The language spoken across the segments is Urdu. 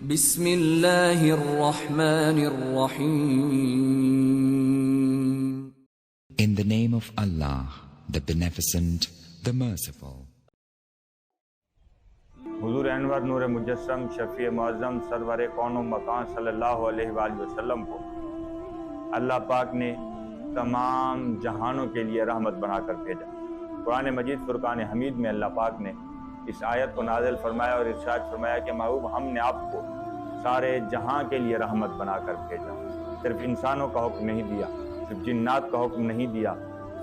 بسم اللہ الرحمن الرحیم. In the name of Allah, the Beneficent, the Merciful. حضور انور نور مجسم شفیع معظم سرور کون و مکان صلی اللہ علیہ وآلہ وسلم کو اللہ پاک نے تمام جہانوں کے لیے رحمت بنا کر بھیجا. قرآن مجید فرقان حمید میں اللہ پاک نے اس آیت کو نازل فرمایا اور ارشاد فرمایا کہ محبوب ہم نے آپ کو سارے جہاں کے لیے رحمت بنا کر بھیجا. صرف انسانوں کا حکم نہیں دیا، صرف جنات کا حکم نہیں دیا،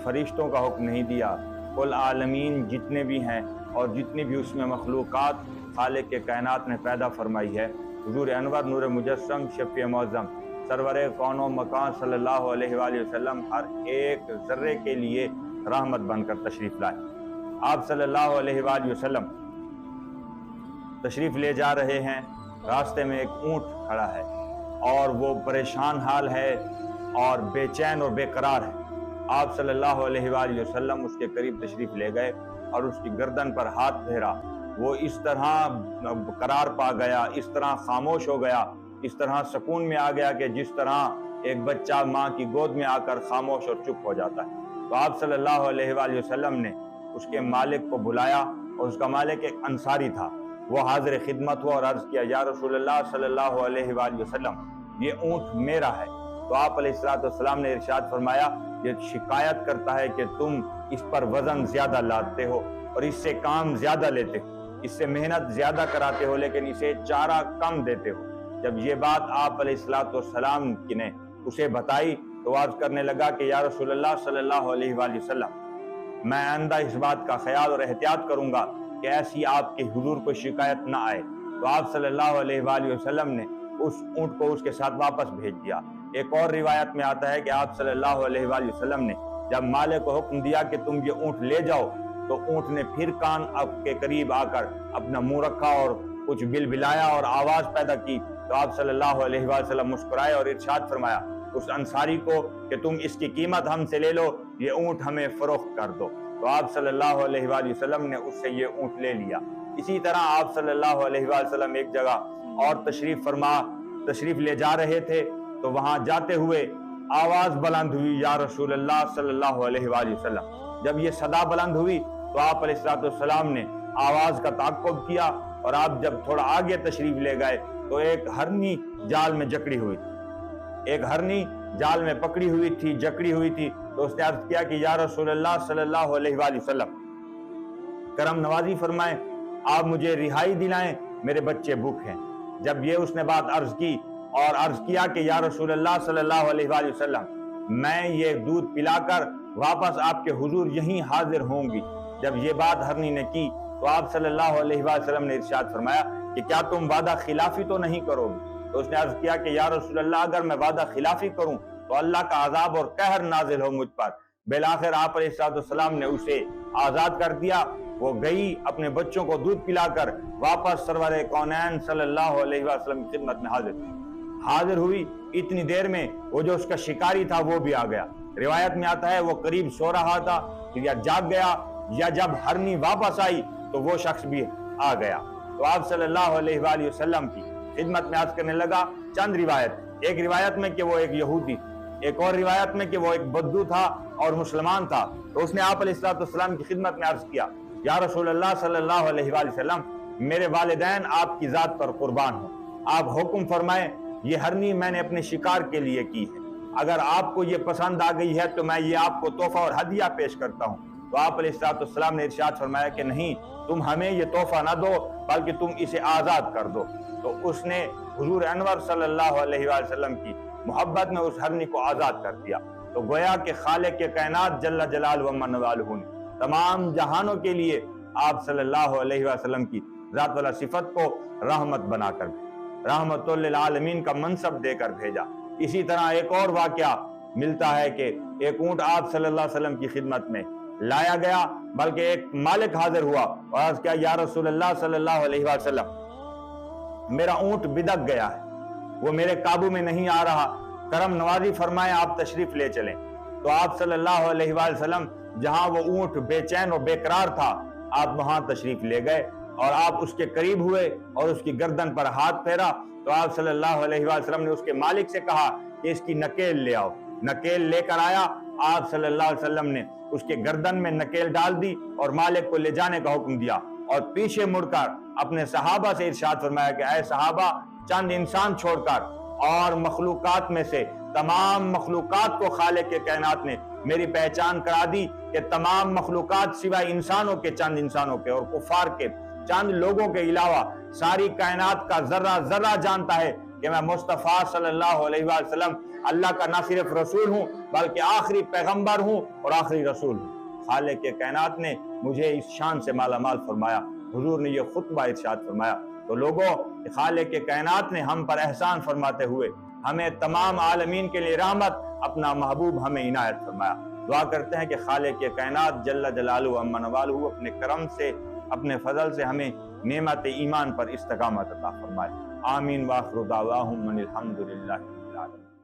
فرشتوں کا حکم نہیں دیا، کل عالمین جتنے بھی ہیں اور جتنی بھی اس میں مخلوقات خالق کے کائنات نے پیدا فرمائی ہے، حضور انور نور مجسم شفیع معظم سرور کون و مکان صلی اللہ علیہ وآلہ وسلم ہر ایک ذرے کے لیے رحمت بن کر تشریف لائے. آپ صلی اللہ علیہ وآلہ وسلم تشریف لے جا رہے ہیں. راستے میں ایک اونٹ کھڑا ہے اور وہ پریشان حال ہے اور بے چین اور بے قرار ہے. آپ صلی اللہ علیہ وآلہ وسلم اس کے قریب تشریف لے گئے اور اس کی گردن پر ہاتھ پھیرا. وہ اس طرح قرار پا گیا، اس طرح خاموش ہو گیا، اس طرح سکون میں آ گیا کہ جس طرح ایک بچہ ماں کی گود میں آ کر خاموش اور چپ ہو جاتا ہے. تو آپ صلی اللہ علیہ وآلہ وسلم نے اس کے مالک کو بلایا اور اس کا مالک ایک انصاری تھا. وہ حاضر خدمت ہوا اور عرض کیا، یا رسول اللہ صلی اللہ علیہ وآلہ وسلم یہ اونٹ میرا ہے. تو آپ علیہ السلام نے ارشاد فرمایا، یہ شکایت کرتا ہے کہ تم اس پر وزن زیادہ لاتے ہو اور اس سے کام زیادہ لیتے ہو، اس سے محنت زیادہ کراتے ہو لیکن اسے چارہ کم دیتے ہو. جب یہ بات آپ علیہ السلام نے اسے بتائی تو عرض کرنے لگا کہ یا رسول اللہ صلی اللہ علیہ وآلہ وسلم میں آئندہ اس بات کا خیال اور احتیاط کروں گا کہ ایسی آپ کے حضور کو شکایت نہ آئے. تو آپ صلی اللہ علیہ وآلہ وسلم نے اس اونٹ کو اس کے ساتھ واپس بھیج دیا. ایک اور روایت میں آتا ہے کہ آپ صلی اللہ علیہ وآلہ وسلم نے جب مالک کو حکم دیا کہ تم یہ اونٹ لے جاؤ تو اونٹ نے پھر کان اب کے قریب آ کر اپنا منہ رکھا اور کچھ بلبلایا اور آواز پیدا کی. تو آپ صلی اللہ علیہ وآلہ وسلم مسکرائے اور ارشاد فرمایا اس انصاری کو کہ تم اس کی قیمت ہم سے لے لو، یہ اونٹ ہمیں فروخت کر دو. تو آپ صلی اللہ علیہ وآلہ وسلم نے اس سے یہ اونٹ لے لیا. اسی طرح آپ صلی اللہ علیہ وآلہ وسلم ایک جگہ اور تشریف لے جا رہے تھے تو وہاں جاتے ہوئے آواز بلند ہوئی، یا رسول اللہ صلی اللہ علیہ وآلہ وسلم. جب یہ صدا بلند ہوئی تو آپ علیہ السلام نے آواز کا تعقب کیا اور آپ جب تھوڑا آگے تشریف لے گئے تو ایک ہرنی جال میں جکڑی ہوئی تھی، ایک ہرنی جال میں پکڑی ہوئی تھی، جکڑی ہوئی تھی. تو اس نے عرض کیا کہ یا رسول اللہ صلی اللہ علیہ وآلہ وسلم کرم نوازی فرمائیں، آپ مجھے رہائی دلائیں، میرے بچے بھوکے ہیں. جب یہ اس نے بات عرض کی اور عرض کیا کہ یا رسول اللہ صلی اللہ علیہ وآلہ وسلم میں یہ دودھ پلا کر واپس آپ کے حضور یہیں حاضر ہوں گی. جب یہ بات ہرنی نے کی تو آپ صلی اللہ علیہ وآلہ وسلم نے ارشاد فرمایا کہ کیا تم وعدہ خلافی تو نہیں کرو گے؟ تو اس نے عرض کیا کہ یا رسول اللہ اگر میں وعدہ خلافی کروں تو اللہ کا عذاب اور قہر نازل ہو مجھ پر. بالآخر آپ علیہ السلام نے اسے آزاد کر دیا. وہ گئی اپنے بچوں کو دودھ پلا کر واپس سرور کونین صلی اللہ علیہ وسلم کی خدمت میں حاضر ہوئی. اتنی دیر میں وہ جو اس کا شکاری تھا وہ بھی آ گیا. روایت میں آتا ہے وہ قریب سو رہا تھا یا جاگ گیا یا جب ہرنی واپس آئی تو وہ شخص بھی آ گیا. تو آپ صلی اللہ علیہ وآلہ وسلم کی خدمت میں عرض کرنے لگا چند روایت. ایک روایت میں کہ وہ ایک یہودی، ایک اور روایت میں کہ وہ ایک بدو تھا اور مسلمان تھا. تو اس نے آپ علیہ السلام کی خدمت میں عرض کیا یا رسول اللہ صلی اللہ علیہ وآلہ وسلم میرے والدین آپ کی ذات پر قربان ہوں، آپ حکم فرمائیں یہ ہرنی میں نے اپنے شکار کے لیے کی ہے، اگر آپ کو یہ پسند آ گئی ہے تو میں یہ آپ کو تحفہ اور ہدیہ پیش کرتا ہوں. تو آپ علیہ السلام نے ارشاد فرمایا کہ نہیں، تم ہمیں یہ تحفہ نہ دو بلکہ تم اسے آزاد کر دو. تو اس نے حضور انور صلی اللہ علیہ وآلہ وسلم کی محبت میں اس ہرنی کو آزاد کر دیا. تو گویا کہ خالق کے کائنات جل جلالہ و من والہ نے تمام جہانوں کے لیے آپ صلی اللہ علیہ وسلم کی ذات والا صفت کو رحمت بنا کر رحمت للعالمین کا منصب دے کر بھیجا. اسی طرح ایک اور واقعہ ملتا ہے کہ ایک اونٹ آپ صلی اللہ علیہ وسلم کی خدمت میں لایا گیا، بلکہ ایک مالک حاضر ہوا اور عرض کیا یا رسول اللہ صلی اللہ علیہ وسلم میرا اونٹ بدک گیا ہے، وہ میرے قابو میں نہیں آ رہا، کرم نوازی فرمائیں آپ تشریف لے چلیں. تو آپ صلی اللہ علیہ وسلم جہاں وہ اونٹ بے چین اور بے قرار تھا آپ وہاں تشریف لے گئے اور آپ اس کے قریب ہوئے اور اس کی گردن پر ہاتھ پھیرا تو آپ صلی اللہ علیہ وسلم نے اس کے مالک سے کہا کہ اس کی نکیل لے آؤ۔ نکیل لے کر آیا، آپ صلی اللہ علیہ وسلم نے اس کے گردن میں نکیل ڈال دی اور مالک کو لے جانے کا حکم دیا، اور پیچھے مڑ کر اپنے صحابہ سے ارشاد فرمایا کہ اے صحابہ، چند انسان چھوڑ کر اور مخلوقات میں سے تمام مخلوقات کو خالق کے کائنات نے میری پہچان کرا دی کہ تمام مخلوقات سوائے انسانوں کے، چند انسانوں کے اور کفار کے چند لوگوں کے علاوہ ساری کائنات کا ذرہ ذرہ جانتا ہے کہ میں مصطفیٰ صلی اللہ علیہ وسلم اللہ کا نہ صرف رسول ہوں بلکہ آخری پیغمبر ہوں اور آخری رسول ہوں۔ خالق کے کائنات نے مجھے اس شان سے مالا مال فرمایا۔ حضور نے یہ خطبہ ارشاد فرمایا۔ تو لوگوں، خالق کے کائنات نے ہم پر احسان فرماتے ہوئے ہمیں تمام عالمین کے لیے رحمت، اپنا محبوب ہمیں عنایت فرمایا۔ دعا کرتے ہیں کہ خالق کے کائنات جل جلالہ عما نوالہ اپنے کرم سے، اپنے فضل سے ہمیں نعمت ایمان پر استقامت عطا فرمائے۔ آمین۔ وآخر دعواہم ان الحمد للہ رب العالمین۔